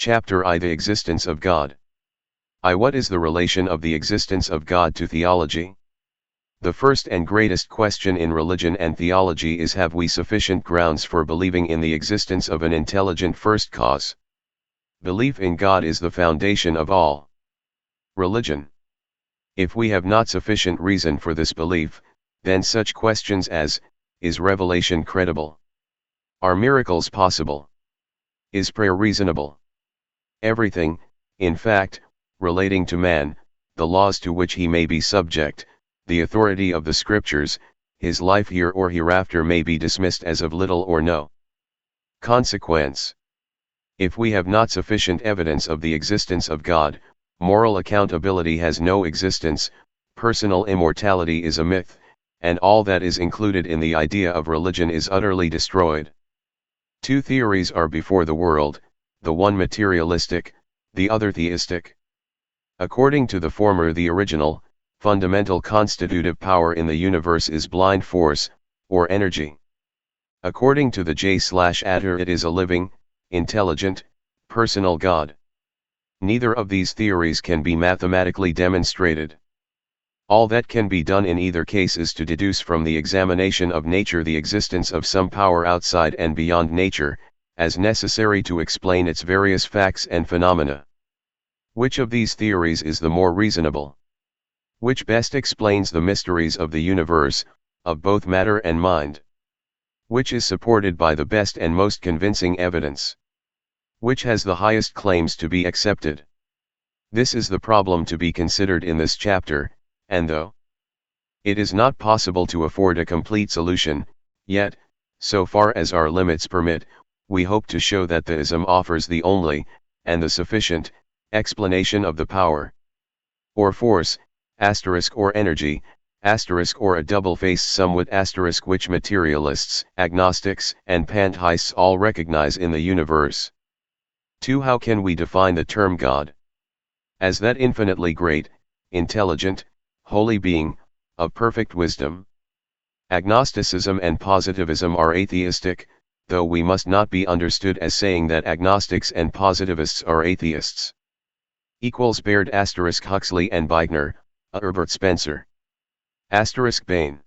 Chapter I. The Existence of God. I. What is the relation of the existence of God to theology? The first and greatest question in religion and theology is, have we sufficient grounds for believing in the existence of an intelligent first cause? Belief in God is the foundation of all religion. If we have not sufficient reason for this belief, then such questions as, is revelation credible? Are miracles possible? Is prayer reasonable? Everything, in fact, relating to man, the laws to which he may be subject, the authority of the scriptures, his life here or hereafter may be dismissed as of little or no consequence. If we have not sufficient evidence of the existence of God, moral accountability has no existence, personal immortality is a myth, and all that is included in the idea of religion is utterly destroyed. Two theories are before the world, the one materialistic, the other theistic. According to the former, the original, fundamental constitutive power in the universe is blind force, or energy. According to the J/Adler, it is a living, intelligent, personal God. Neither of these theories can be mathematically demonstrated. All that can be done in either case is to deduce from the examination of nature the existence of some power outside and beyond nature, as necessary to explain its various facts and phenomena. Which of these theories is the more reasonable? Which best explains the mysteries of the universe, of both matter and mind? Which is supported by the best and most convincing evidence? Which has the highest claims to be accepted? This is the problem to be considered in this chapter, and though it is not possible to afford a complete solution, yet, so far as our limits permit, we hope to show that theism offers the only, and the sufficient, explanation of the power, or force, or energy, or a double-faced somewhat which materialists, agnostics, and pantheists all recognize in the universe. 2. How can we define the term God? As that infinitely great, intelligent, holy being, of perfect wisdom. Agnosticism and positivism are atheistic, though we must not be understood as saying that agnostics and positivists are atheists. Baird ** Huxley and Beigner, Herbert Spencer. * Bain.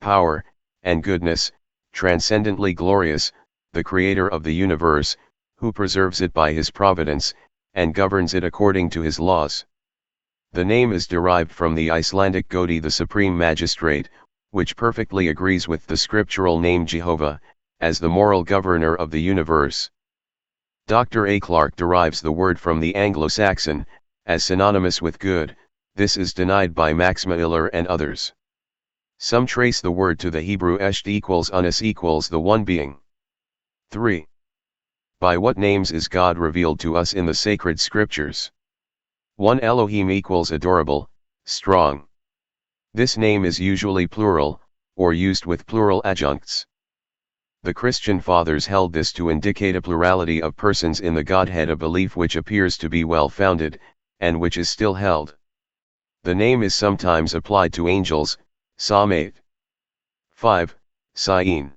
Power, and goodness, transcendently glorious, the creator of the universe, who preserves it by his providence, and governs it according to his laws. The name is derived from the Icelandic Godi, the supreme magistrate, which perfectly agrees with the scriptural name Jehovah, as the moral governor of the universe. Dr. A. Clarke derives the word from the Anglo-Saxon, as synonymous with good. This is denied by Max Mueller and others. Some trace the word to the Hebrew esht equals unus equals the one being. 3. By what names is God revealed to us in the sacred scriptures? 1. Elohim equals adorable, strong. This name is usually plural, or used with plural adjuncts. The Christian fathers held this to indicate a plurality of persons in the Godhead, a belief which appears to be well-founded, and which is still held. The name is sometimes applied to angels, Psalm 8. 5. Sayin.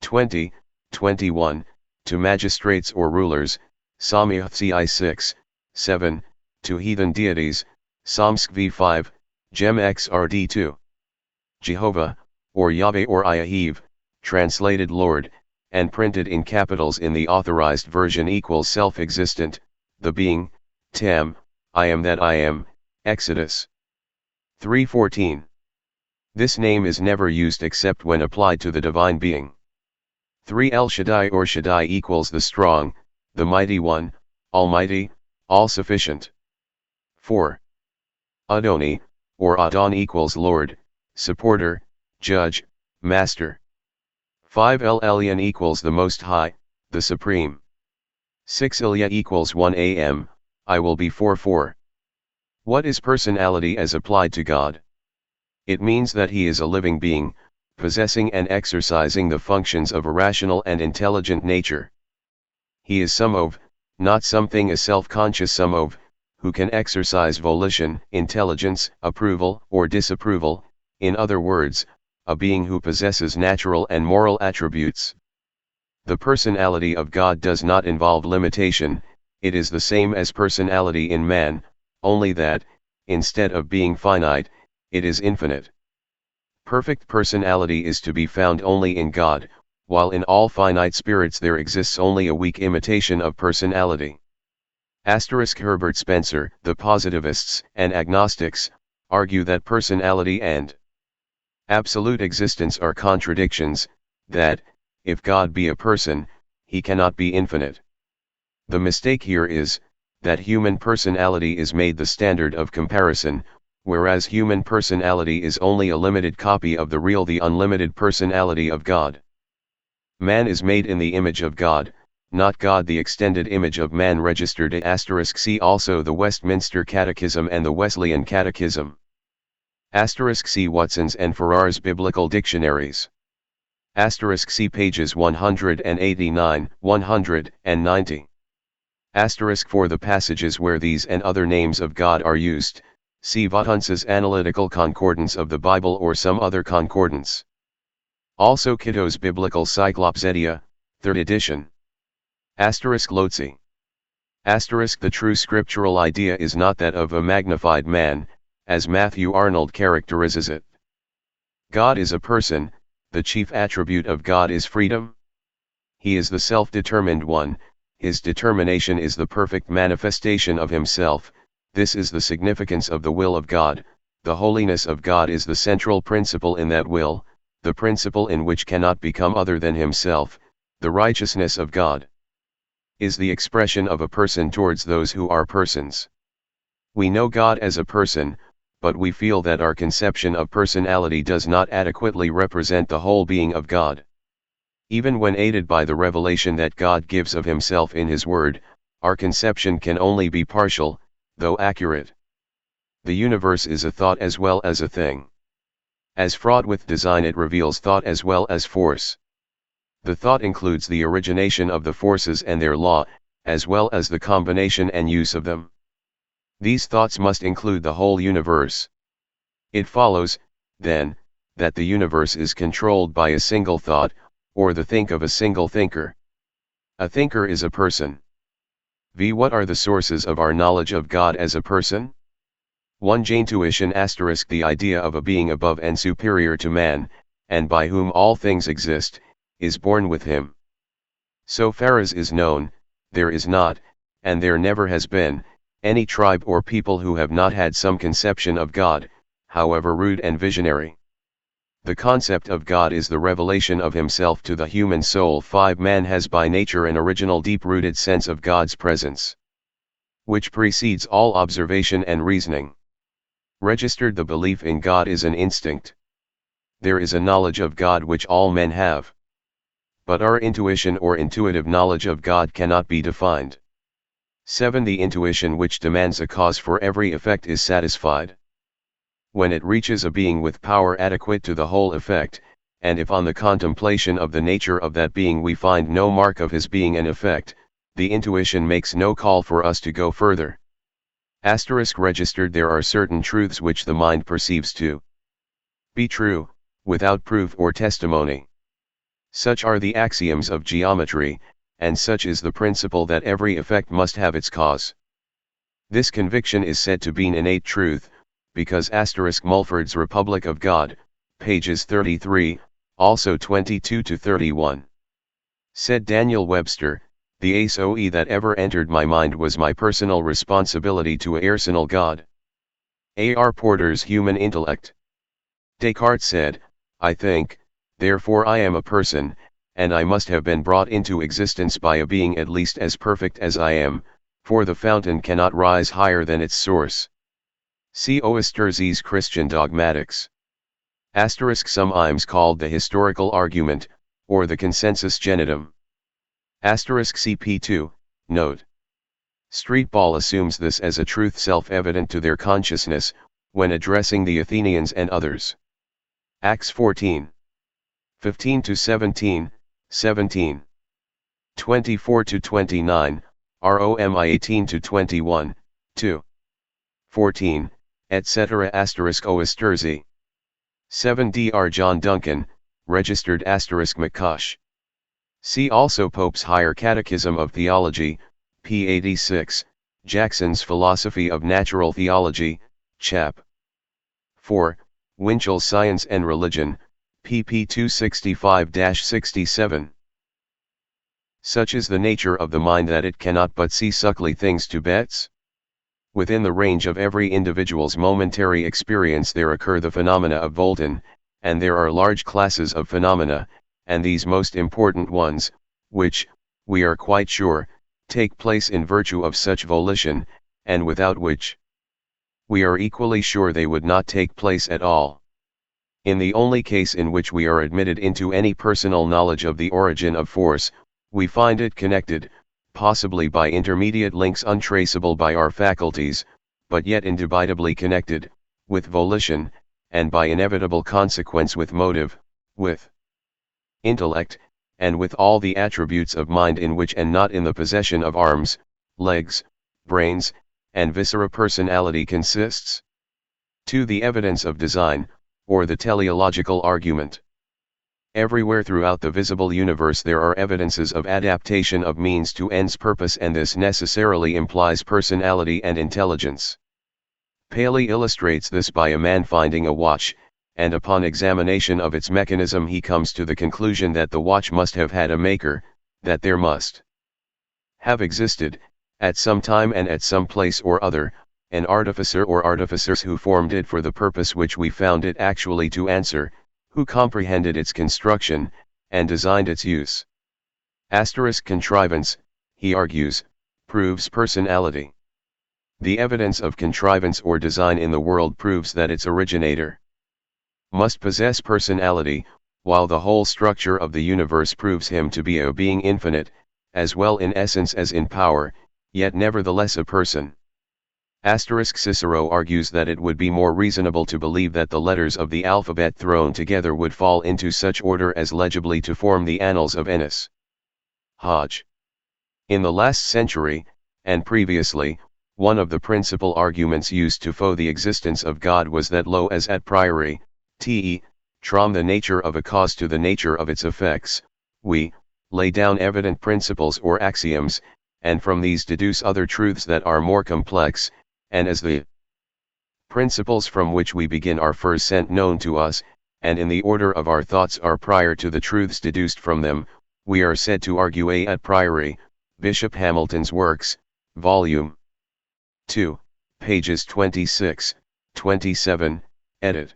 20, 21, to magistrates or rulers, Psalm 6, 7, to heathen deities, Psalms v 5, Gem xrd 2. Jehovah, or Yahweh or Iahiv, translated Lord, and printed in capitals in the authorized version equals self-existent, the being, Tam, I am that I am, Exodus 3:14. This name is never used except when applied to the divine being. 3. El Shaddai or Shaddai equals the strong, the mighty one, almighty, all-sufficient. 4. Adoni, or Adon equals Lord, supporter, judge, master. 5. El Elyon equals the Most High, the Supreme. 6. Ilya equals 1 am, I will be 4. What is personality as applied to God? It means that he is a living being, possessing and exercising the functions of a rational and intelligent nature. He is some of, not something, a self-conscious some of, who can exercise volition, intelligence, approval or disapproval, in other words, a being who possesses natural and moral attributes. The personality of God does not involve limitation, it is the same as personality in man, only that, instead of being finite, it is infinite. Perfect personality is to be found only in God, while in all finite spirits there exists only a weak imitation of personality. Herbert Spencer, the positivists and agnostics, argue that personality and absolute existence are contradictions, that, if God be a person, he cannot be infinite. The mistake here is, that human personality is made the standard of comparison, whereas human personality is only a limited copy of the real, the unlimited personality of God. Man is made in the image of God, not God the extended image of man. Registered *. See also the Westminster Catechism and the Wesleyan Catechism. *. Watson's and Farrar's Biblical Dictionaries. *. Pages 189, 190. For the passages where these and other names of God are used, see Vaughunce's Analytical Concordance of the Bible or some other concordance. Also Kitto's Biblical Cyclopsedia, 3rd edition. Lotzi. The true scriptural idea is not that of a magnified man, as Matthew Arnold characterizes it. God is a person, the chief attribute of God is freedom. He is the self-determined one, his determination is the perfect manifestation of himself. This is the significance of the will of God. The holiness of God is the central principle in that will, the principle in which cannot become other than himself. The righteousness of God is the expression of a person towards those who are persons. We know God as a person, but we feel that our conception of personality does not adequately represent the whole being of God. Even when aided by the revelation that God gives of himself in his word, our conception can only be partial, though accurate. The universe is a thought as well as a thing. As fraught with design, it reveals thought as well as force. The thought includes the origination of the forces and their law, as well as the combination and use of them. These thoughts must include the whole universe. It follows, then, that the universe is controlled by a single thought, or the think of a single thinker. A thinker is a person. What are the sources of our knowledge of God as a person? 1. Intuition *. The idea of a being above and superior to man, and by whom all things exist, is born with him. So far as is known, there is not, and there never has been, any tribe or people who have not had some conception of God, however rude and visionary. The concept of God is the revelation of himself to the human soul. 5. Man has by nature an original deep-rooted sense of God's presence, which precedes all observation and reasoning. Registered the belief in God is an instinct. There is a knowledge of God which all men have. But our intuition or intuitive knowledge of God cannot be defined. 7. The intuition which demands a cause for every effect is satisfied when it reaches a being with power adequate to the whole effect, and if on the contemplation of the nature of that being we find no mark of his being an effect, the intuition makes no call for us to go further. Registered there are certain truths which the mind perceives to be true, without proof or testimony. Such are the axioms of geometry, and such is the principle that every effect must have its cause. This conviction is said to be an innate truth, because Mulford's Republic of God, pages 33, also 22 to 31. Said Daniel Webster, the ace that ever entered my mind was my personal responsibility to a personal God. A.R. Porter's Human Intellect. Descartes said, I think, therefore I am a person, and I must have been brought into existence by a being at least as perfect as I am, for the fountain cannot rise higher than its source. See Oesterze's Christian Dogmatics. Sometimes called the historical argument, or the consensus genitum. CP2, note. Streetball assumes this as a truth self-evident to their consciousness, when addressing the Athenians and others. Acts 14. 15 to 17, 17. 24 to 29, Romi 18 to 21, 2. 14, etc. Oesterze. 7 Dr. John Duncan, registered *McCush. See also Pope's Higher Catechism of Theology, p. 86, Jackson's Philosophy of Natural Theology, chap. 4, Winchell's Science and Religion, pp. 265-67. Such is the nature of the mind that it cannot but see subtly things to bets. Within the range of every individual's momentary experience there occur the phenomena of Voltan, and there are large classes of phenomena, and these most important ones, which, we are quite sure, take place in virtue of such volition, and without which, we are equally sure they would not take place at all. In the only case in which we are admitted into any personal knowledge of the origin of force, we find it connected, possibly by intermediate links untraceable by our faculties, but yet indubitably connected, with volition, and by inevitable consequence with motive, with intellect, and with all the attributes of mind in which and not in the possession of arms, legs, brains, and viscera personality consists. 2. The evidence of design, or the teleological argument. Everywhere throughout the visible universe there are evidences of adaptation of means to ends purpose, and this necessarily implies personality and intelligence. Paley illustrates this by a man finding a watch, and upon examination of its mechanism he comes to the conclusion that the watch must have had a maker, that there must have existed, at some time and at some place or other, an artificer or artificers who formed it for the purpose which we found it actually to answer, who comprehended its construction, and designed its use. Contrivance, he argues, proves personality. The evidence of contrivance or design in the world proves that its originator must possess personality, while the whole structure of the universe proves him to be a being infinite, as well in essence as in power, yet nevertheless a person. Cicero argues that it would be more reasonable to believe that the letters of the alphabet thrown together would fall into such order as legibly to form the annals of Ennis. Hodge. In the last century, and previously, one of the principal arguments used to foe the existence of God was that lo as a priori, from the nature of a cause to the nature of its effects, we lay down evident principles or axioms, and from these deduce other truths that are more complex, and as the principles from which we begin are first sent known to us, and in the order of our thoughts are prior to the truths deduced from them, we are said to argue a priori. Bishop Hamilton's Works, Volume 2, pages 26, 27, edit.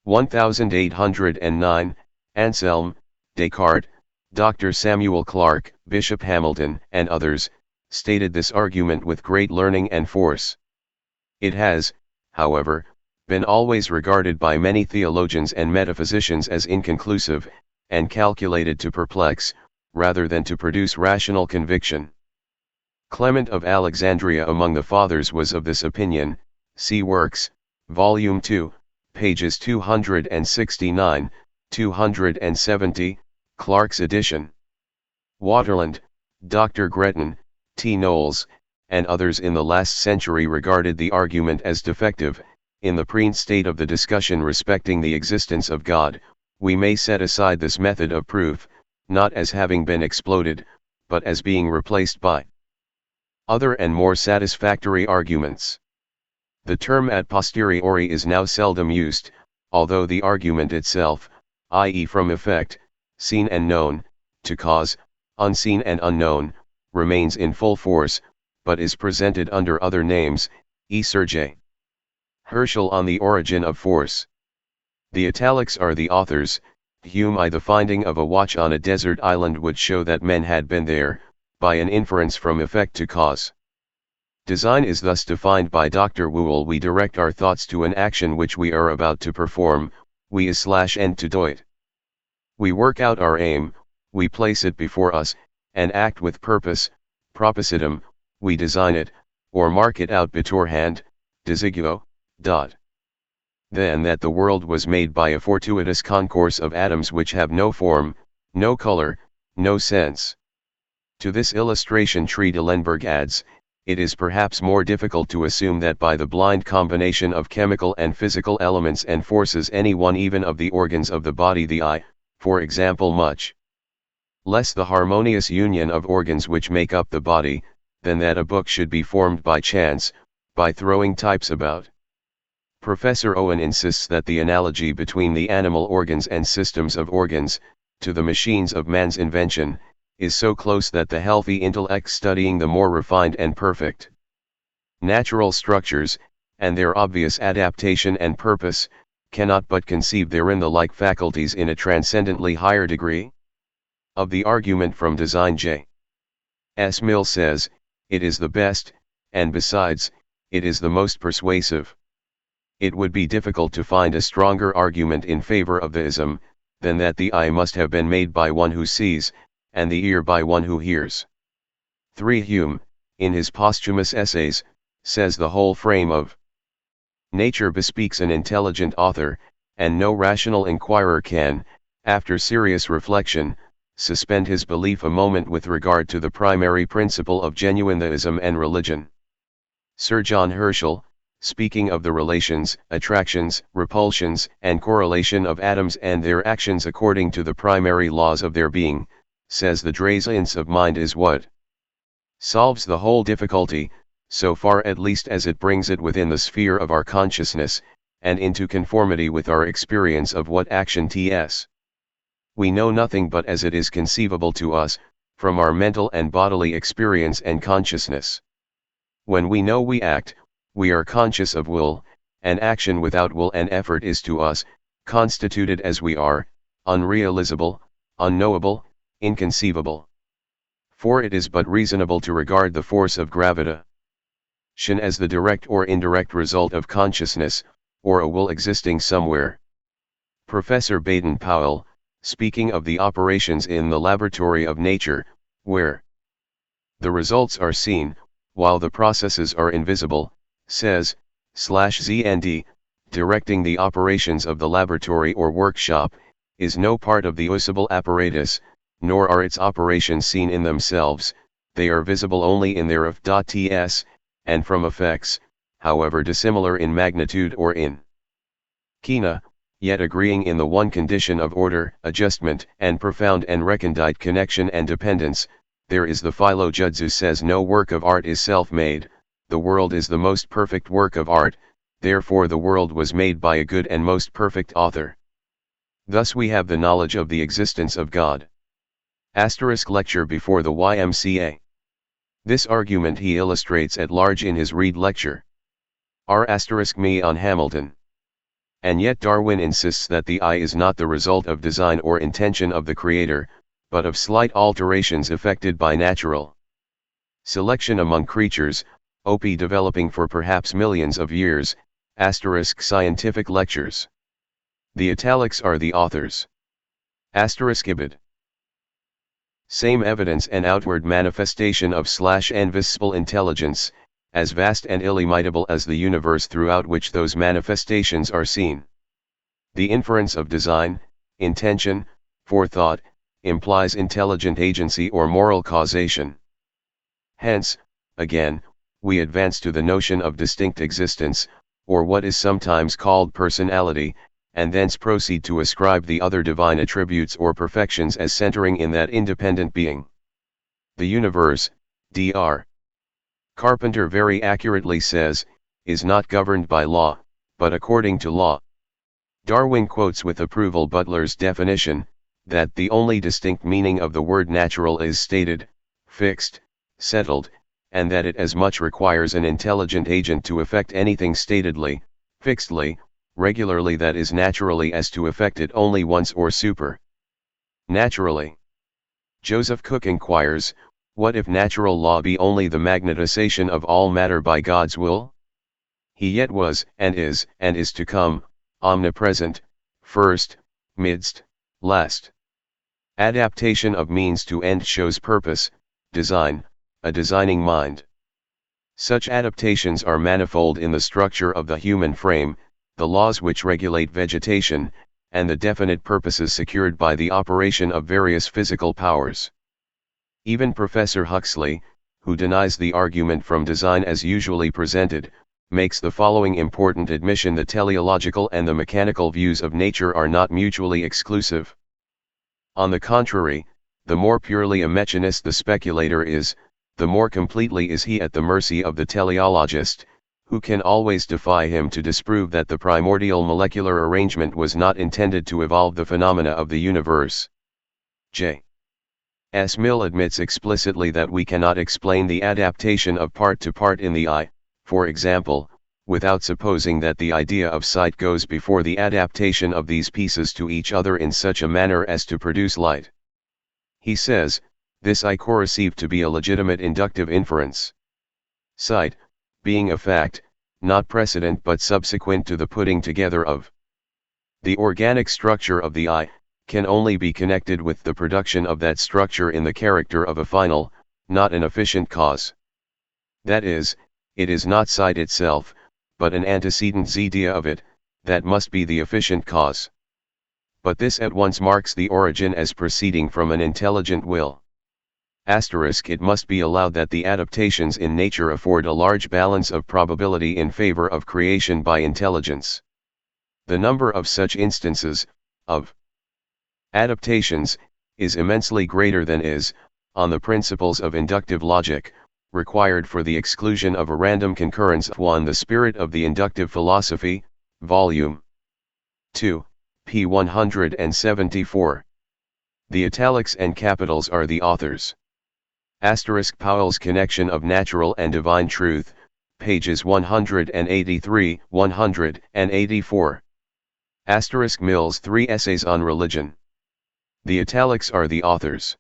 1809, Anselm, Descartes, Dr. Samuel Clarke, Bishop Hamilton, and others, stated this argument with great learning and force. It has, however, been always regarded by many theologians and metaphysicians as inconclusive, and calculated to perplex, rather than to produce rational conviction. Clement of Alexandria among the Fathers was of this opinion. See Works, Volume 2, pages 269, 270, Clarke's edition. Waterland, Dr. Gretton, T. Knowles, and others in the last century regarded the argument as defective. In the present state of the discussion respecting the existence of God, we may set aside this method of proof, not as having been exploded, but as being replaced by other and more satisfactory arguments. The term ad posteriori is now seldom used, although the argument itself, i.e. from effect, seen and known, to cause, unseen and unknown, remains in full force, but is presented under other names, e. Serge Herschel on the origin of force. The italics are the authors. Hume. The finding of a watch on a desert island would show that men had been there, by an inference from effect to cause. Design is thus defined by Dr. Whewell: we direct our thoughts to an action which we are about to perform, we /end to do it. We work out our aim, we place it before us, and act with purpose, propositum, we design it, or mark it out beforehand, desigio. Then that the world was made by a fortuitous concourse of atoms which have no form, no color, no sense. To this illustration Tredelenburg adds, it is perhaps more difficult to assume that by the blind combination of chemical and physical elements and forces any one even of the organs of the body, the eye, for example, much less the harmonious union of organs which make up the body, than that a book should be formed by chance, by throwing types about. Professor Owen insists that the analogy between the animal organs and systems of organs, to the machines of man's invention, is so close that the healthy intellect studying the more refined and perfect natural structures, and their obvious adaptation and purpose, cannot but conceive therein the like faculties in a transcendently higher degree. Of the argument from design, J. S. Mill says, it is the best, and besides, it is the most persuasive. It would be difficult to find a stronger argument in favor of the ism, than that the eye must have been made by one who sees, and the ear by one who hears. 3. Hume, in his posthumous essays, says the whole frame of nature bespeaks an intelligent author, and no rational inquirer can, after serious reflection, suspend his belief a moment with regard to the primary principle of genuine theism and religion. Sir John Herschel, speaking of the relations, attractions, repulsions, and correlation of atoms and their actions according to the primary laws of their being, says the draisance of mind is what solves the whole difficulty, so far at least as it brings it within the sphere of our consciousness, and into conformity with our experience of what action ts. We know nothing but as it is conceivable to us, from our mental and bodily experience and consciousness. When we know we act, we are conscious of will, and action without will and effort is to us, constituted as we are, unrealizable, unknowable, inconceivable. For it is but reasonable to regard the force of gravitation as the direct or indirect result of consciousness, or a will existing somewhere. Professor Baden-Powell, speaking of the operations in the laboratory of nature, where the results are seen, while the processes are invisible, says, /ZND, directing the operations of the laboratory or workshop, is no part of the usable apparatus, nor are its operations seen in themselves, they are visible only in their f.ts, and from effects, however dissimilar in magnitude or in kina, yet agreeing in the one condition of order, adjustment, and profound and recondite connection and dependence. There is the Philo-Judzu says no work of art is self-made, the world is the most perfect work of art, therefore the world was made by a good and most perfect author. Thus we have the knowledge of the existence of God. Lecture before the YMCA. This argument he illustrates at large in his Reed lecture. R*me on Hamilton. And yet Darwin insists that the eye is not the result of design or intention of the Creator, but of slight alterations effected by natural selection among creatures, developing for perhaps millions of years. Scientific lectures. The italics are the author's. Ibid. Same evidence and outward manifestation of /invisible intelligence, as vast and illimitable as the universe throughout which those manifestations are seen. The inference of design, intention, forethought, implies intelligent agency or moral causation. Hence, again, we advance to the notion of distinct existence, or what is sometimes called personality, and thence proceed to ascribe the other divine attributes or perfections as centering in that independent being. The universe, Dr. Carpenter very accurately says, is not governed by law, but according to law. Darwin quotes with approval Butler's definition, that the only distinct meaning of the word natural is stated, fixed, settled, and that it as much requires an intelligent agent to effect anything statedly, fixedly, regularly that is naturally as to effect it only once or naturally. Joseph Cook inquires, what if natural law be only the magnetization of all matter by God's will? He yet was, and is to come, omnipresent, first, midst, last. Adaptation of means to end shows purpose, design, a designing mind. Such adaptations are manifold in the structure of the human frame, the laws which regulate vegetation, and the definite purposes secured by the operation of various physical powers. Even Professor Huxley, who denies the argument from design as usually presented, makes the following important admission: the teleological and the mechanical views of nature are not mutually exclusive. On the contrary, the more purely a mechanist the speculator is, the more completely is he at the mercy of the teleologist, who can always defy him to disprove that the primordial molecular arrangement was not intended to evolve the phenomena of the universe. J. S. Mill admits explicitly that we cannot explain the adaptation of part to part in the eye, for example, without supposing that the idea of sight goes before the adaptation of these pieces to each other in such a manner as to produce light. He says, this I correceive to be a legitimate inductive inference. Sight, being a fact, not precedent but subsequent to the putting together of the organic structure of the eye, can only be connected with the production of that structure in the character of a final, not an efficient cause. That is, it is not sight itself, but an antecedent idea of it, that must be the efficient cause. But this at once marks the origin as proceeding from an intelligent will. It must be allowed that the adaptations in nature afford a large balance of probability in favor of creation by intelligence. The number of such instances, of adaptations, is immensely greater than is, on the principles of inductive logic, required for the exclusion of a random concurrence. 1. The Spirit of the Inductive Philosophy, Volume 2, p. 174. The italics and capitals are the authors. Powell's Connection of Natural and Divine Truth, pages 183, 184. Mill's 3 Essays on Religion. The italics are the authors.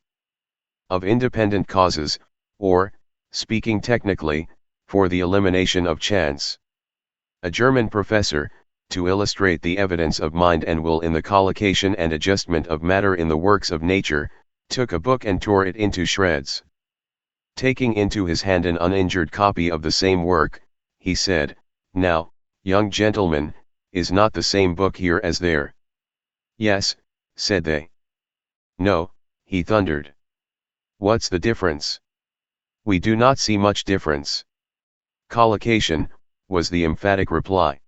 Of Independent Causes, or, speaking technically, for the elimination of chance. A German professor, to illustrate the evidence of mind and will in the collocation and adjustment of matter in the works of nature, took a book and tore it into shreds. Taking into his hand an uninjured copy of the same work, he said, "Now, young gentlemen, is not the same book here as there?" "Yes," said they. "No," he thundered. "What's the difference?" "We do not see much difference." "Collocation," was the emphatic reply.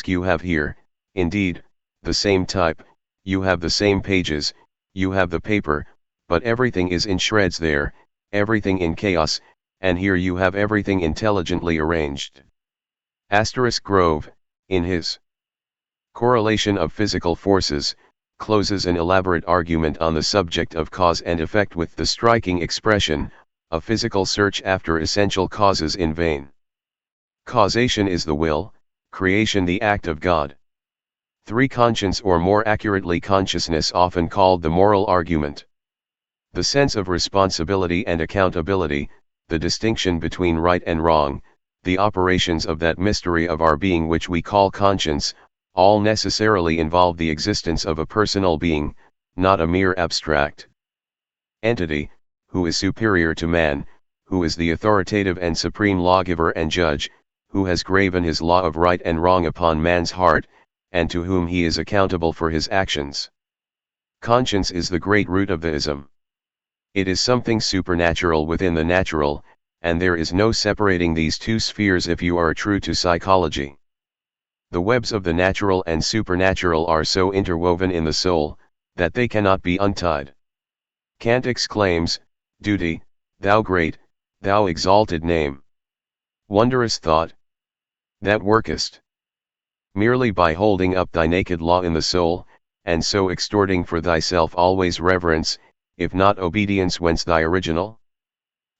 You have here, indeed, the same type, you have the same pages, you have the paper, but everything is in shreds there, everything in chaos, and here you have everything intelligently arranged." Grove, in his Correlation of Physical Forces, closes an elaborate argument on the subject of cause and effect with the striking expression, "A physical search after essential causes in vain." Causation is the will, creation the act of God. 3. Conscience, or more accurately consciousness, often called the moral argument. The sense of responsibility and accountability, the distinction between right and wrong, the operations of that mystery of our being which we call conscience, all necessarily involve the existence of a personal being, not a mere abstract entity, who is superior to man, who is the authoritative and supreme lawgiver and judge, who has graven his law of right and wrong upon man's heart, and to whom he is accountable for his actions. Conscience is the great root of the ism. It is something supernatural within the natural, and there is no separating these two spheres if you are true to psychology. The webs of the natural and supernatural are so interwoven in the soul, that they cannot be untied. Kant exclaims, "Duty, thou great, thou exalted name! Wondrous thought, that workest merely by holding up thy naked law in the soul, and so extorting for thyself always reverence, if not obedience. Whence thy original?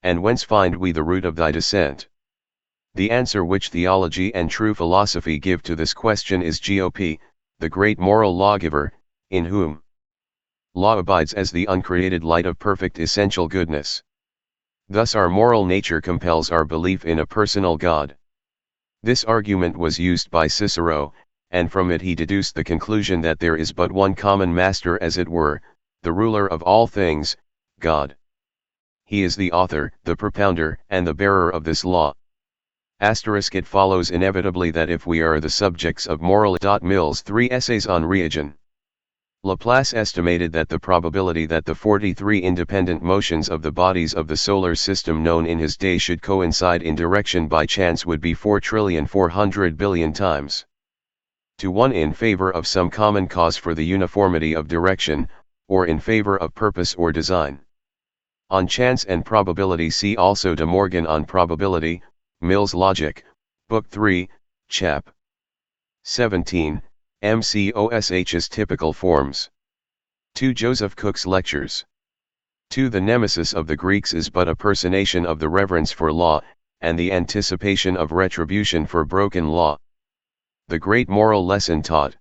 And whence find we the root of thy descent?" The answer which theology and true philosophy give to this question is God, the great moral lawgiver, in whom law abides as the uncreated light of perfect essential goodness. Thus our moral nature compels our belief in a personal God. This argument was used by Cicero, and from it he deduced the conclusion that there is but one common master, as it were, the ruler of all things, God. He is the author, the propounder, and the bearer of this law. It follows inevitably that if we are the subjects of moral. Mill's 3 Essays on Religion. Laplace estimated that the probability that the 43 independent motions of the bodies of the solar system known in his day should coincide in direction by chance would be 4,400,000,000,000 times to 1 in favor of some common cause for the uniformity of direction, or in favor of purpose or design. On chance and probability, see also De Morgan on probability, Mill's Logic, Book 3, Chap. 17, MCOSH's Typical Forms. 2. Joseph Cook's Lectures. 2. The nemesis of the Greeks is but a personation of the reverence for law, and the anticipation of retribution for broken law. The great moral lesson taught.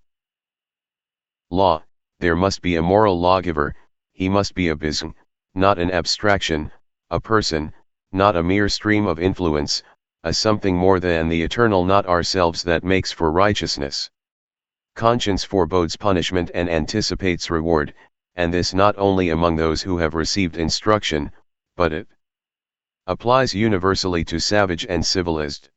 Law, there must be a moral lawgiver, he must be a being, not an abstraction, a person, not a mere stream of influence, a something more than the eternal not ourselves that makes for righteousness. Conscience forebodes punishment and anticipates reward, and this not only among those who have received instruction, but it applies universally to savage and civilized.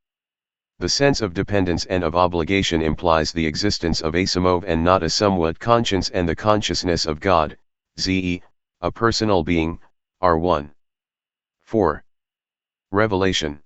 The sense of dependence and of obligation implies the existence of a samov and not a somewhat conscience, and the consciousness of God, ze, a personal being, are one. 4. Revelation.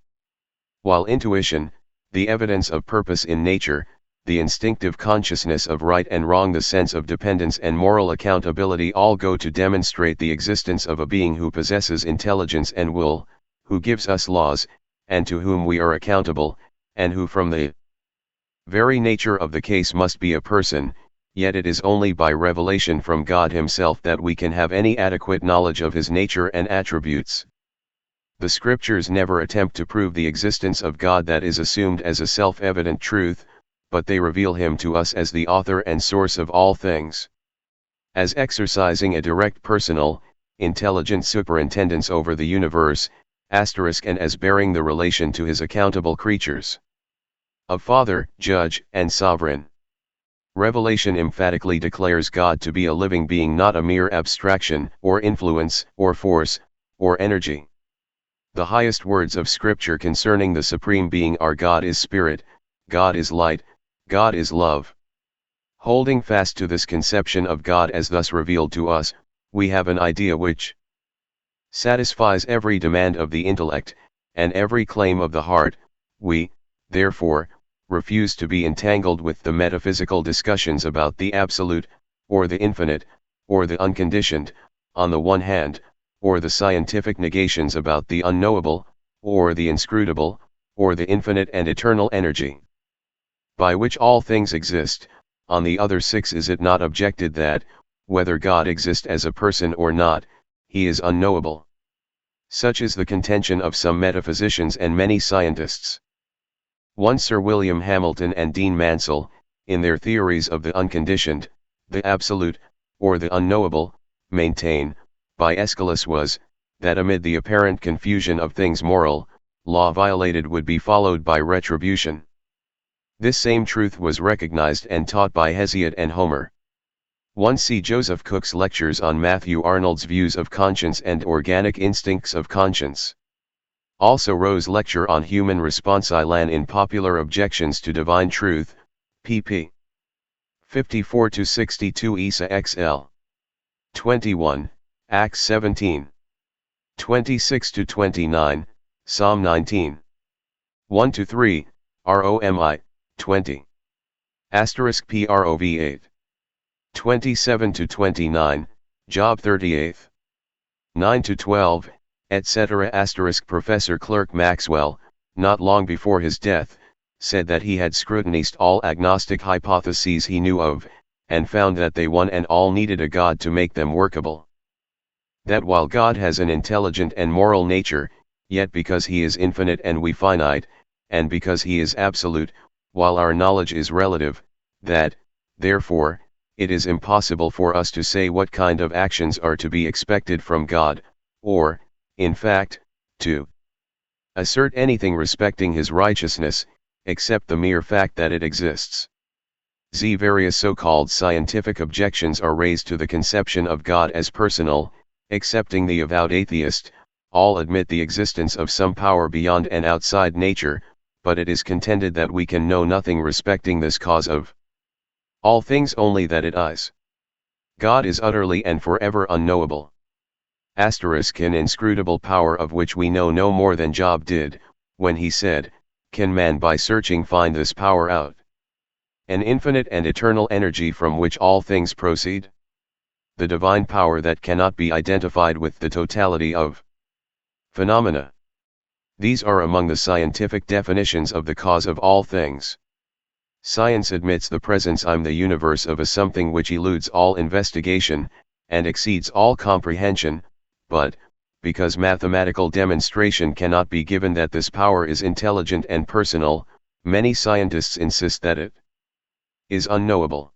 While intuition, the evidence of purpose in nature, the instinctive consciousness of right and wrong, the sense of dependence and moral accountability all go to demonstrate the existence of a being who possesses intelligence and will, who gives us laws, and to whom we are accountable, and who from the very nature of the case must be a person, yet it is only by revelation from God Himself that we can have any adequate knowledge of His nature and attributes. The Scriptures never attempt to prove the existence of God that is assumed as a self-evident truth, but they reveal Him to us as the author and source of all things. As exercising a direct personal, intelligent superintendence over the universe, and as bearing the relation to His accountable creatures of Father, Judge, and Sovereign. Revelation emphatically declares God to be a living being, not a mere abstraction, or influence, or force, or energy. The highest words of Scripture concerning the Supreme Being are God is Spirit, God is light, God is love. Holding fast to this conception of God as thus revealed to us, we have an idea which satisfies every demand of the intellect, and every claim of the heart. We, therefore, refuse to be entangled with the metaphysical discussions about the absolute, or the infinite, or the unconditioned, on the one hand, or the scientific negations about the unknowable, or the inscrutable, or the infinite and eternal energy by which all things exist. On the other. 6. Is it not objected that, whether God exist as a person or not, He is unknowable? Such is the contention of some metaphysicians and many scientists. 1. Sir William Hamilton and Dean Mansell, in their theories of the unconditioned, the absolute, or the unknowable, maintain, by Aeschylus was, that amid the apparent confusion of things moral, law violated would be followed by retribution. This same truth was recognized and taught by Hesiod and Homer. 1. See Joseph Cook's Lectures on Matthew Arnold's Views of Conscience and Organic Instincts of Conscience. Also Rowe's Lecture on Human Responsi Lan in Popular Objections to Divine Truth, pp. 54-62. Isa XL. 21, Acts 17. 26-29, Psalm 19. 1-3, ROMI, 20. *PROV 8. 27-29, Job 38. 9-12, etc. Professor Clerk Maxwell, not long before his death, said that he had scrutinized all agnostic hypotheses he knew of, and found that they one and all needed a God to make them workable. That while God has an intelligent and moral nature, yet because He is infinite and we finite, and because He is absolute, while our knowledge is relative, that, therefore, it is impossible for us to say what kind of actions are to be expected from God, or, in fact, to assert anything respecting His righteousness, except the mere fact that it exists. Various so-called scientific objections are raised to the conception of God as personal. Excepting the avowed atheist, all admit the existence of some power beyond and outside nature, but it is contended that we can know nothing respecting this cause of all things, only that it is. God is utterly and forever unknowable. An inscrutable power of which we know no more than Job did, when he said, "Can man by searching find this power out?" An infinite and eternal energy from which all things proceed. the divine power that cannot be identified with the totality of phenomena. These are among the scientific definitions of the cause of all things. Science admits the presence in the universe of a something which eludes all investigation, and exceeds all comprehension, but, because mathematical demonstration cannot be given that this power is intelligent and personal, many scientists insist that it is unknowable.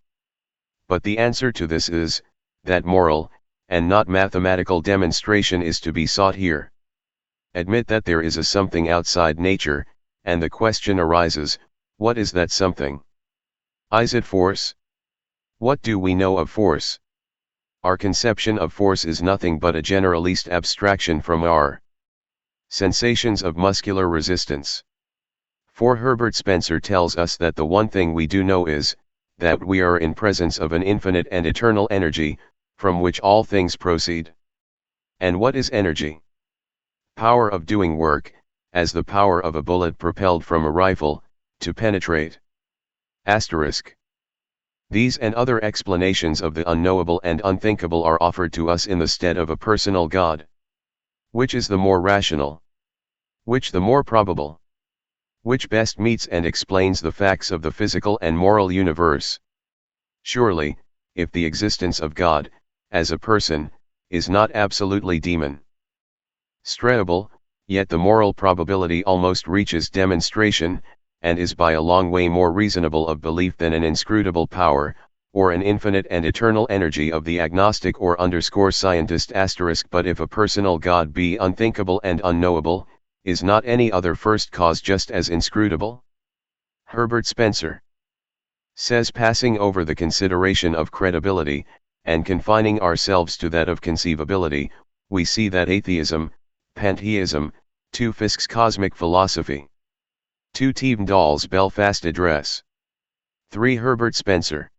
But the answer to this is, that moral, and not mathematical demonstration is to be sought here. Admit that there is a something outside nature, and the question arises, what is that something? Is it force? What do we know of force? Our conception of force is nothing but a generalist abstraction from our sensations of muscular resistance. For Herbert Spencer tells us that the one thing we do know is, that we are in presence of an infinite and eternal energy, from which all things proceed. And what is energy? Power of doing work, as the power of a bullet propelled from a rifle, to penetrate. Asterisk. These and other explanations of the unknowable and unthinkable are offered to us in the stead of a personal God. Which is the more rational? Which the more probable? Which best meets and explains the facts of the physical and moral universe? Surely, if the existence of God, as a person, is not absolutely demonstrable, yet the moral probability almost reaches demonstration, and is by a long way more reasonable of belief than an inscrutable power, or an infinite and eternal energy of the agnostic or underscore scientist asterisk. But if a personal God be unthinkable and unknowable, is not any other first cause just as inscrutable? Herbert Spencer says, passing over the consideration of credibility, and confining ourselves to that of conceivability, we see that atheism, pantheism, 2 Fiske's cosmic philosophy, 2 Tyndall's Belfast Address, 3 Herbert Spencer,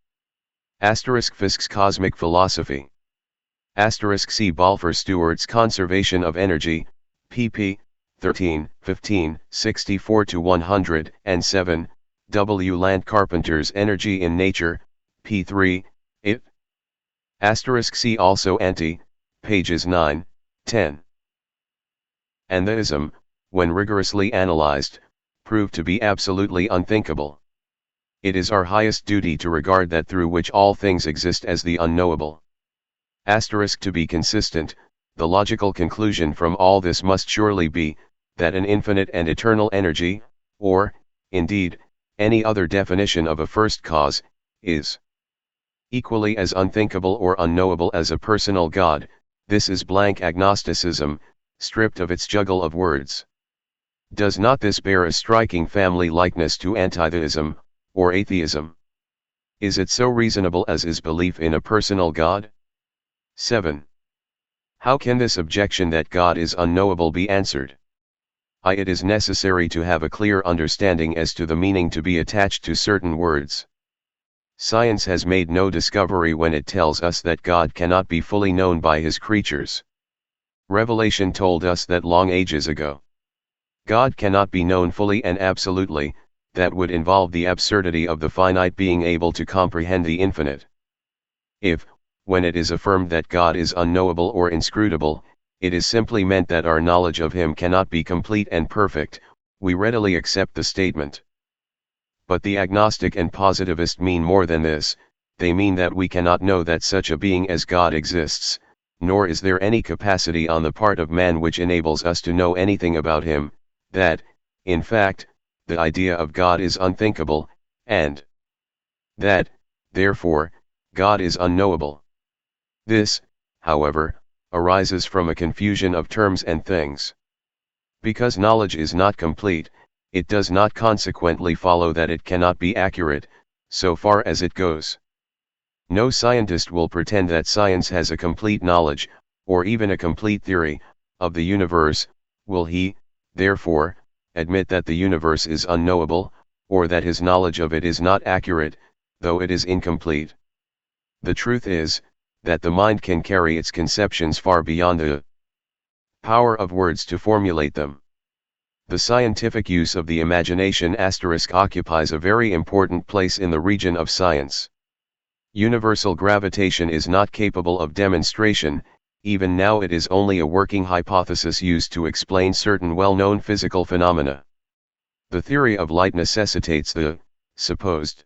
asterisk Fiske's cosmic philosophy, asterisk C. Balfour Stewart's Conservation of Energy, pp. 13, 15, 64-107, W. Land Carpenter's Energy in Nature, p. 3, it. Asterisk see also Anti, pages 9, 10. And theism, when rigorously analyzed, proved to be absolutely unthinkable. It is our highest duty to regard that through which all things exist as the unknowable. Asterisk to be consistent, the logical conclusion from all this must surely be, that an infinite and eternal energy, or, indeed, any other definition of a first cause, is equally as unthinkable or unknowable as a personal God. This is blank agnosticism, stripped of its juggle of words. Does not this bear a striking family likeness to antitheism, or atheism? Is it so reasonable as is belief in a personal God? 7. How can this objection that God is unknowable be answered? It is necessary to have a clear understanding as to the meaning to be attached to certain words. Science has made no discovery when it tells us that God cannot be fully known by his creatures. Revelation told us that long ages ago. God cannot be known fully and absolutely, that would involve the absurdity of the finite being able to comprehend the infinite. If, when it is affirmed that God is unknowable or inscrutable, it is simply meant that our knowledge of him cannot be complete and perfect, we readily accept the statement. But the agnostic and positivist mean more than this. They mean that we cannot know that such a being as God exists, nor is there any capacity on the part of man which enables us to know anything about him, that, in fact, the idea of God is unthinkable, and that, therefore, God is unknowable. This, however, arises from a confusion of terms and things. Because knowledge is not complete, it does not consequently follow that it cannot be accurate, so far as it goes. No scientist will pretend that science has a complete knowledge, or even a complete theory, of the universe. Will he, therefore, admit that the universe is unknowable, or that his knowledge of it is not accurate, though it is incomplete? The truth is, that the mind can carry its conceptions far beyond the power of words to formulate them. The scientific use of the imagination * occupies a very important place in the region of science. Universal gravitation is not capable of demonstration. Even now it is only a working hypothesis used to explain certain well-known physical phenomena. The theory of light necessitates the supposed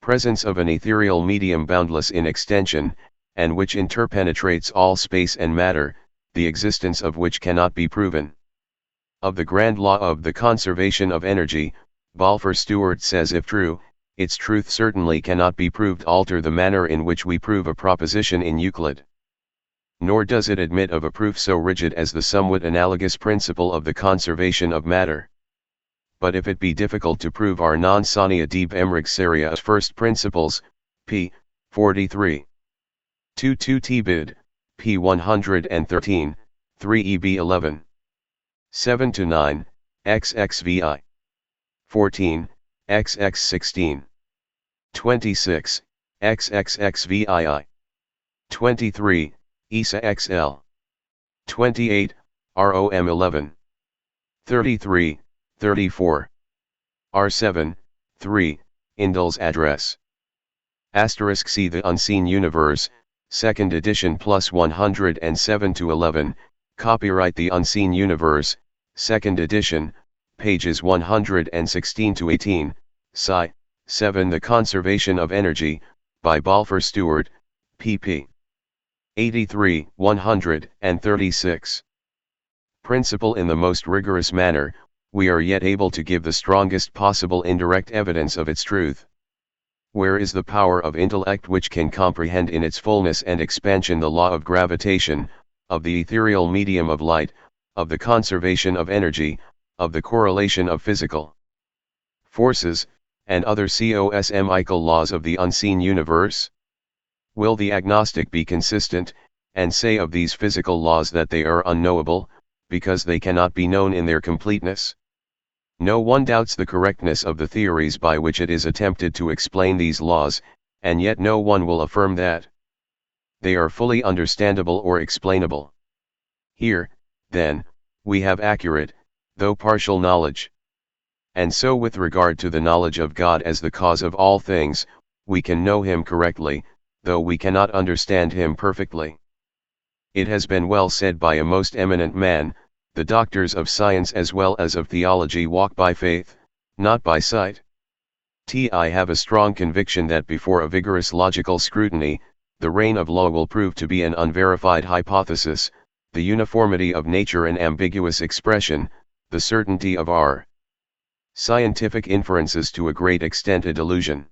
presence of an ethereal medium boundless in extension, and which interpenetrates all space and matter, the existence of which cannot be proven. Of the grand law of the conservation of energy, Balfour Stewart says, if true, its truth certainly cannot be proved alter the manner in which we prove a proposition in Euclid. Nor does it admit of a proof so rigid as the somewhat analogous principle of the conservation of matter. But if it be difficult to prove our non sonia deep emrig seria first principles, p. 43. 22 t bid, p. 113, 3 eb 11. 7-9, XXVI. 14, XX16. 26, XXXVII. 23, ISA XL. 28, ROM 11. 33, 34. R7, 3, Indel's address. Asterisk see The Unseen Universe, 2nd edition plus 107-11, copyright The Unseen Universe, 2nd edition, pages 116-18, Sci. 7 The Conservation of Energy, by Balfour Stewart, pp. 83, 136. Principle in the most rigorous manner, we are yet able to give the strongest possible indirect evidence of its truth. Where is the power of intellect which can comprehend in its fullness and expansion the law of gravitation, of the ethereal medium of light, of the conservation of energy, of the correlation of physical forces, and other cosmical laws of the unseen universe? Will the agnostic be consistent, and say of these physical laws that they are unknowable, because they cannot be known in their completeness? No one doubts the correctness of the theories by which it is attempted to explain these laws, and yet no one will affirm that they are fully understandable or explainable. Here, then, we have accurate, though partial knowledge. And so with regard to the knowledge of God as the cause of all things, we can know Him correctly, though we cannot understand Him perfectly. It has been well said by a most eminent man, the doctors of science as well as of theology walk by faith, not by sight. I have a strong conviction that before a vigorous logical scrutiny, the reign of law will prove to be an unverified hypothesis, the uniformity of nature an ambiguous expression, the certainty of our scientific inferences to a great extent a delusion.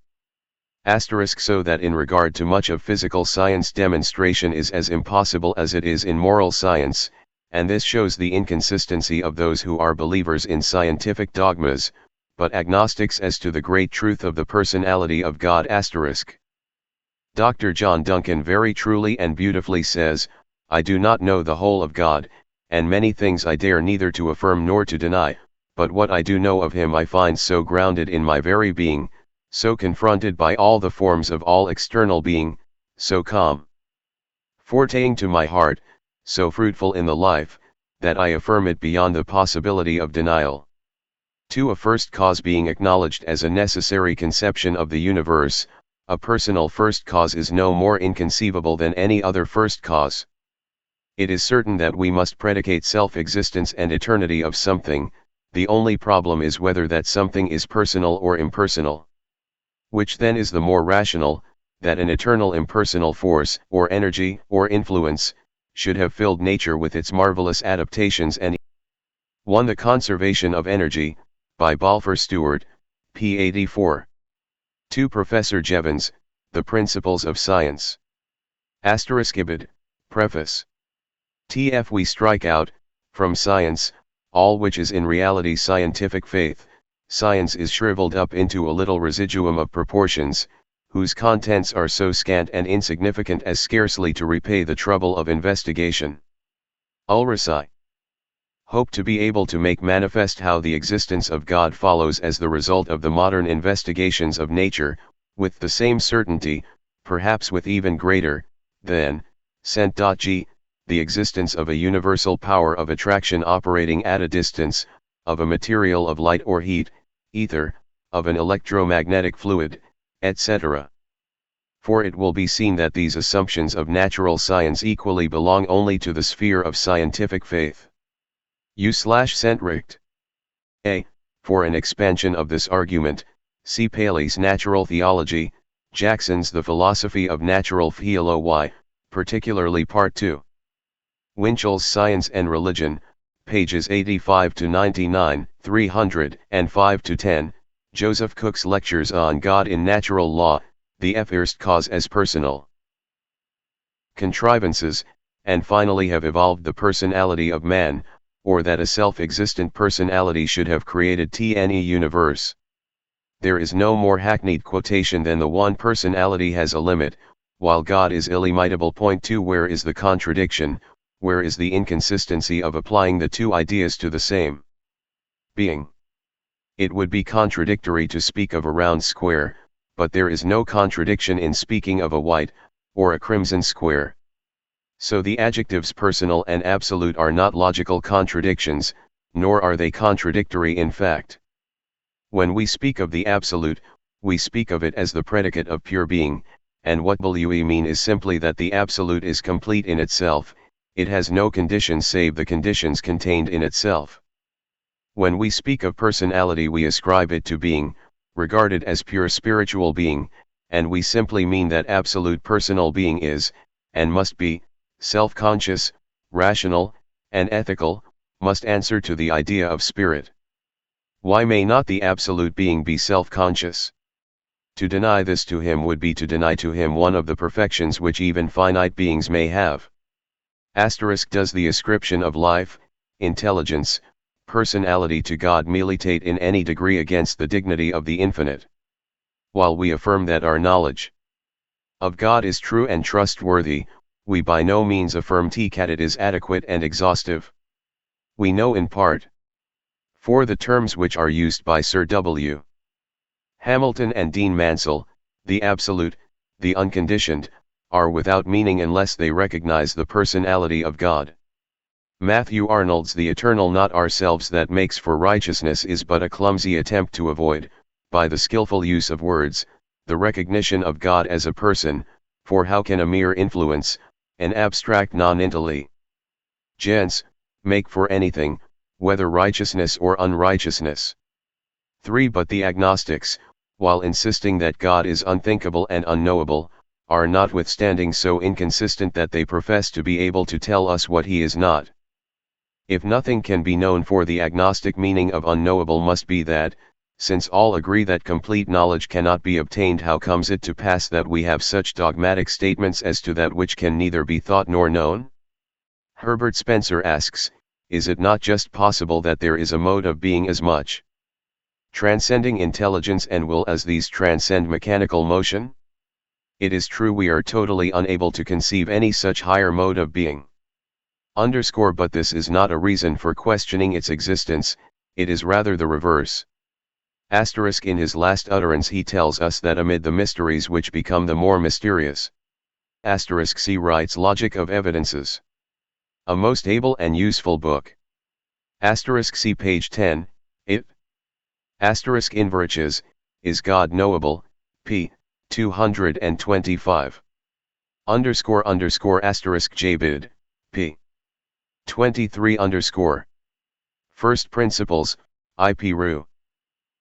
So that in regard to much of physical science demonstration is as impossible as it is in moral science, and this shows the inconsistency of those who are believers in scientific dogmas, but agnostics as to the great truth of the personality of God. Dr. John Duncan very truly and beautifully says, I do not know the whole of God, and many things I dare neither to affirm nor to deny, but what I do know of Him I find so grounded in my very being, so confronted by all the forms of all external being, so calm, fortaying to my heart, so fruitful in the life, that I affirm it beyond the possibility of denial. To a first cause being acknowledged as a necessary conception of the universe, a personal first cause is no more inconceivable than any other first cause. It is certain that we must predicate self-existence and eternity of something, the only problem is whether that something is personal or impersonal. Which then is the more rational, that an eternal impersonal force, or energy, or influence, should have filled nature with its marvelous adaptations and 1. The Conservation of Energy, by Balfour Stewart, p. 84. 2. Professor Jevons, The Principles of Science. Ibid, Preface. Tf. We strike out, from science, all which is in reality scientific faith. Science is shriveled up into a little residuum of proportions, whose contents are so scant and insignificant as scarcely to repay the trouble of investigation. Ulrich. Hope to be able to make manifest how the existence of God follows as the result of the modern investigations of nature, with the same certainty, perhaps with even greater, than, G, the existence of a universal power of attraction operating at a distance, of a material of light or heat, ether, of an electromagnetic fluid, etc. For it will be seen that these assumptions of natural science equally belong only to the sphere of scientific faith. U/Centricht. A. For an expansion of this argument, see Paley's Natural Theology, Jackson's The Philosophy of Natural Theology, particularly Part 2. Winchell's Science and Religion, pages 85-99, 305-10, Joseph Cook's Lectures on God in Natural Law, the First Cause as Personal Contrivances, and finally have evolved the personality of man, or that a self-existent personality should have created any universe. There is no more hackneyed quotation than the one personality has a limit, while God is illimitable. Point 2. Where is the contradiction, where is the inconsistency of applying the two ideas to the same being? It would be contradictory to speak of a round square, but there is no contradiction in speaking of a white, or a crimson square. So the adjectives personal and absolute are not logical contradictions, nor are they contradictory in fact. When we speak of the absolute, we speak of it as the predicate of pure being, and what we mean is simply that the absolute is complete in itself, it has no conditions save the conditions contained in itself. When we speak of personality we ascribe it to being, regarded as pure spiritual being, and we simply mean that absolute personal being is, and must be, self-conscious, rational, and ethical, must answer to the idea of spirit. Why may not the absolute being be self-conscious? To deny this to him would be to deny to him one of the perfections which even finite beings may have. Does the ascription of life, intelligence, personality to God militate in any degree against the dignity of the infinite? While we affirm that our knowledge of God is true and trustworthy, we by no means affirm that it is adequate and exhaustive. We know in part. For the terms which are used by Sir W. Hamilton and Dean Mansell, the absolute, the unconditioned, are without meaning unless they recognize the personality of God. Matthew Arnold's The Eternal Not Ourselves That Makes for Righteousness is but a clumsy attempt to avoid, by the skillful use of words, the recognition of God as a person, for how can a mere influence, an abstract non-intelligence, make for anything, whether righteousness or unrighteousness? 3. But the agnostics, while insisting that God is unthinkable and unknowable, are notwithstanding so inconsistent that they profess to be able to tell us what he is not. If nothing can be known, for the agnostic meaning of unknowable must be that, since all agree that complete knowledge cannot be obtained, how comes it to pass that we have such dogmatic statements as to that which can neither be thought nor known? Herbert Spencer asks, is it not just possible that there is a mode of being as much transcending intelligence and will as these transcend mechanical motion? It is true we are totally unable to conceive any such higher mode of being. But this is not a reason for questioning its existence, it is rather the reverse. In his last utterance he tells us that amid the mysteries which become the more mysterious. C writes Logic of Evidences. A most able and useful book. See page 10, it. Inveriches, Is God Knowable, p. 225. Jabid, p. 23 First Principles, IP Ru.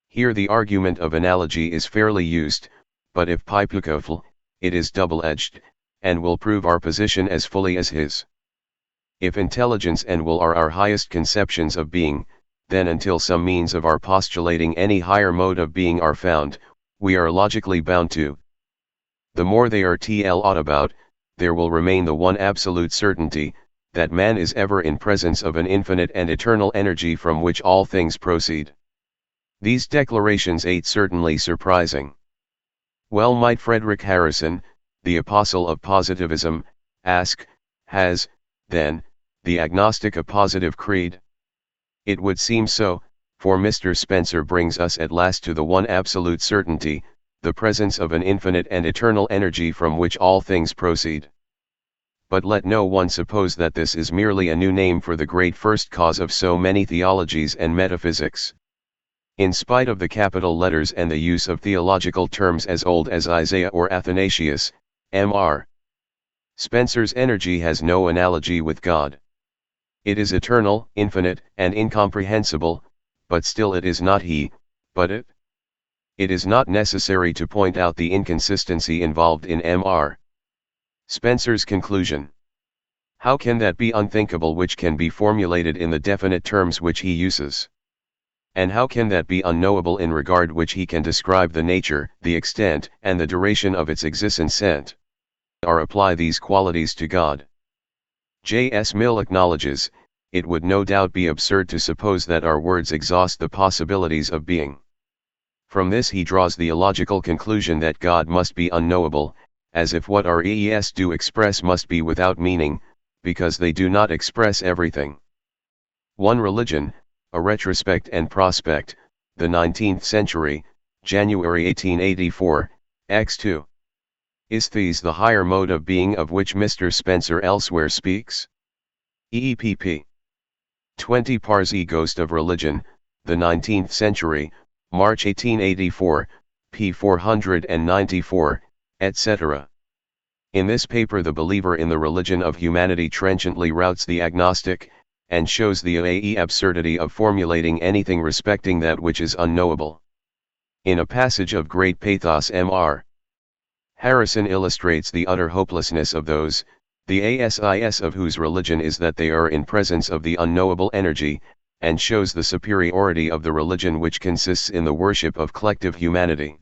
Here the argument of analogy is fairly used, but if pipukofl, it is double-edged, and will prove our position as fully as his. If intelligence and will are our highest conceptions of being, then until some means of our postulating any higher mode of being are found, we are logically bound to. The more they are taught about, there will remain the one absolute certainty, that man is ever in presence of an infinite and eternal energy from which all things proceed. These declarations ain't certainly surprising. Well might Frederick Harrison, the apostle of positivism, ask, has, then, the agnostic a positive creed? It would seem so, for Mr. Spencer brings us at last to the one absolute certainty, the presence of an infinite and eternal energy from which all things proceed. But let no one suppose that this is merely a new name for the great first cause of so many theologies and metaphysics. In spite of the capital letters and the use of theological terms as old as Isaiah or Athanasius, Mr. Spencer's energy has no analogy with God. It is eternal, infinite, and incomprehensible, but still it is not He, but it. It is not necessary to point out the inconsistency involved in Mr. Spencer's conclusion. How can that be unthinkable which can be formulated in the definite terms which he uses? And how can that be unknowable in regard which he can describe the nature, the extent, and the duration of its existence and or apply these qualities to God? J.S. Mill acknowledges, it would no doubt be absurd to suppose that our words exhaust the possibilities of being. From this he draws the illogical conclusion that God must be unknowable, as if what our EES do express must be without meaning, because they do not express everything. One Religion, A Retrospect and Prospect, the 19th Century, January 1884, X2. Is Thees the higher mode of being of which Mr. Spencer elsewhere speaks? EEPP. 20 Parsi Ghost of Religion, the 19th Century, March 1884, p. 494, etc. In this paper the believer in the religion of humanity trenchantly routs the agnostic, and shows the absurdity of formulating anything respecting that which is unknowable. In a passage of great pathos Mr. Harrison illustrates the utter hopelessness of those, the ASIS of whose religion is that they are in presence of the unknowable energy, and shows the superiority of the religion which consists in the worship of collective humanity.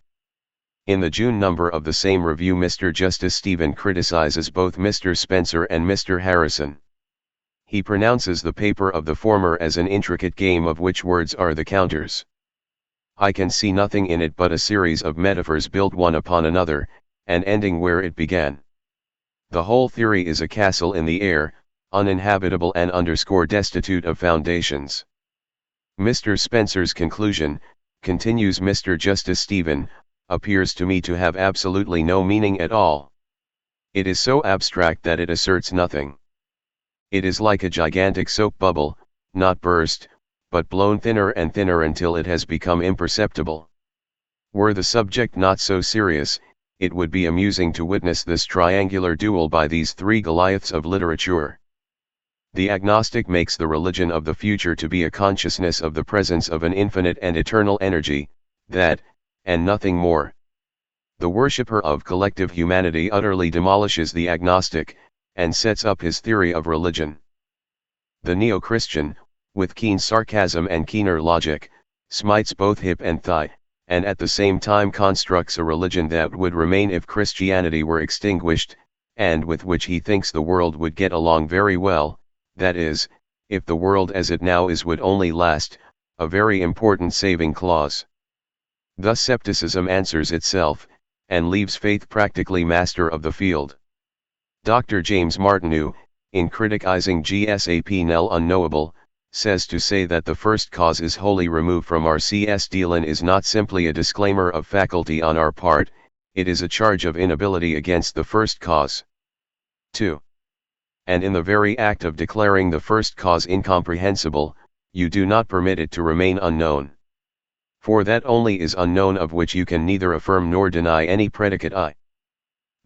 In the June number of the same review Mr. Justice Stephen criticizes both Mr. Spencer and Mr. Harrison. He pronounces the paper of the former as an intricate game of which words are the counters. I can see nothing in it but a series of metaphors built one upon another, and ending where it began. The whole theory is a castle in the air, uninhabitable and destitute of foundations. Mr. Spencer's conclusion, continues Mr. Justice Stephen, appears to me to have absolutely no meaning at all. It is so abstract that it asserts nothing. It is like a gigantic soap bubble, not burst, but blown thinner and thinner until it has become imperceptible. Were the subject not so serious, it would be amusing to witness this triangular duel by these three Goliaths of literature. The agnostic makes the religion of the future to be a consciousness of the presence of an infinite and eternal energy, that, and nothing more. The worshipper of collective humanity utterly demolishes the agnostic, and sets up his theory of religion. The neo-Christian, with keen sarcasm and keener logic, smites both hip and thigh, and at the same time constructs a religion that would remain if Christianity were extinguished, and with which he thinks the world would get along very well, that is, if the world as it now is would only last, a very important saving clause. Thus scepticism answers itself, and leaves faith practically master of the field. Dr. James Martineau, in criticizing GSAP nel unknowable, says to say that the first cause is wholly removed from our CS dealin is not simply a disclaimer of faculty on our part, it is a charge of inability against the first cause. 2. And in the very act of declaring the first cause incomprehensible, you do not permit it to remain unknown. For that only is unknown of which you can neither affirm nor deny any predicate I.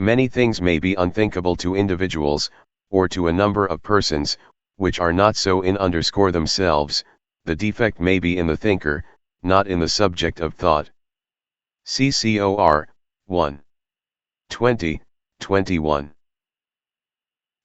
Many things may be unthinkable to individuals, or to a number of persons, which are not so in themselves, the defect may be in the thinker, not in the subject of thought. CCOR, 1. 20, 21.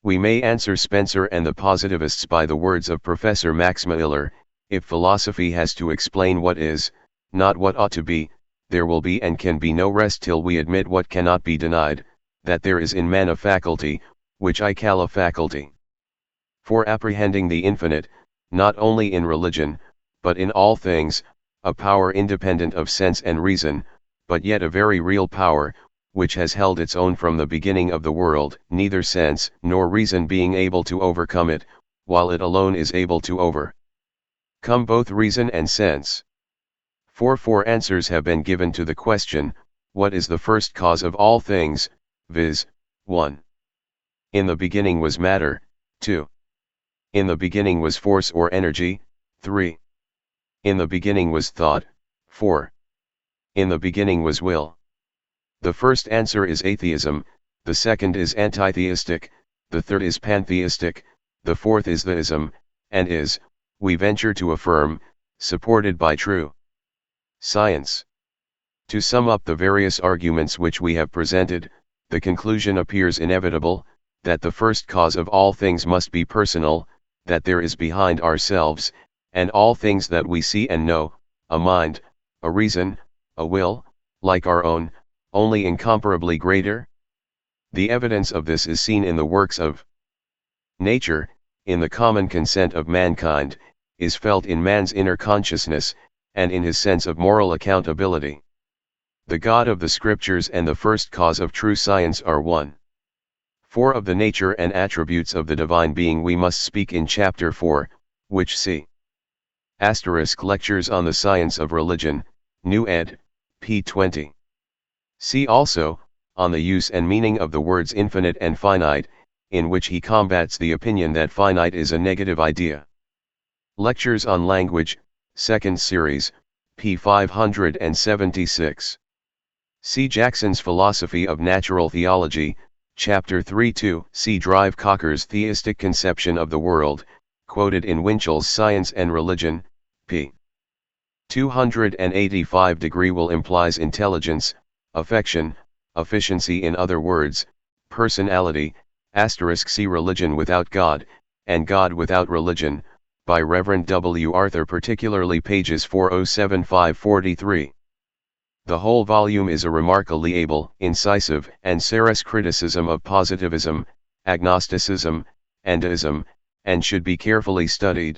We may answer Spencer and the positivists by the words of Professor Max Miller, if philosophy has to explain what is, not what ought to be, there will be and can be no rest till we admit what cannot be denied, that there is in man a faculty, which I call a faculty for apprehending the infinite, not only in religion, but in all things, a power independent of sense and reason, but yet a very real power, which has held its own from the beginning of the world, neither sense nor reason being able to overcome it, while it alone is able to overcome both reason and sense. Four answers have been given to the question, what is the first cause of all things, viz. 1. In the beginning was matter, 2. In the beginning was force or energy, 3. In the beginning was thought, 4. In the beginning was will. The first answer is atheism, the second is antitheistic, the third is pantheistic, the fourth is theism, and is, we venture to affirm, supported by true science. To sum up the various arguments which we have presented, the conclusion appears inevitable, that the first cause of all things must be personal, that there is behind ourselves, and all things that we see and know, a mind, a reason, a will, like our own, only incomparably greater. The evidence of this is seen in the works of nature, in the common consent of mankind, is felt in man's inner consciousness, and in his sense of moral accountability. The God of the Scriptures and the first cause of true science are one. 4 of the nature and attributes of the divine being we must speak in chapter 4, which see *Lectures on the Science of Religion, New ed., p. 20. See also, on the use and meaning of the words infinite and finite, in which he combats the opinion that finite is a negative idea. Lectures on Language, 2nd Series, p. 576. See Jackson's Philosophy of Natural Theology, Chapter 3-2. See Drive Cocker's Theistic Conception of the World, quoted in Winchell's Science and Religion, p. 285. Will implies intelligence, affection, efficiency, in other words, personality. See Religion Without God, and God Without Religion, by Reverend W. Arthur, particularly pages 407-543. The whole volume is a remarkably able, incisive, and serious criticism of positivism, agnosticism, and deism, and should be carefully studied.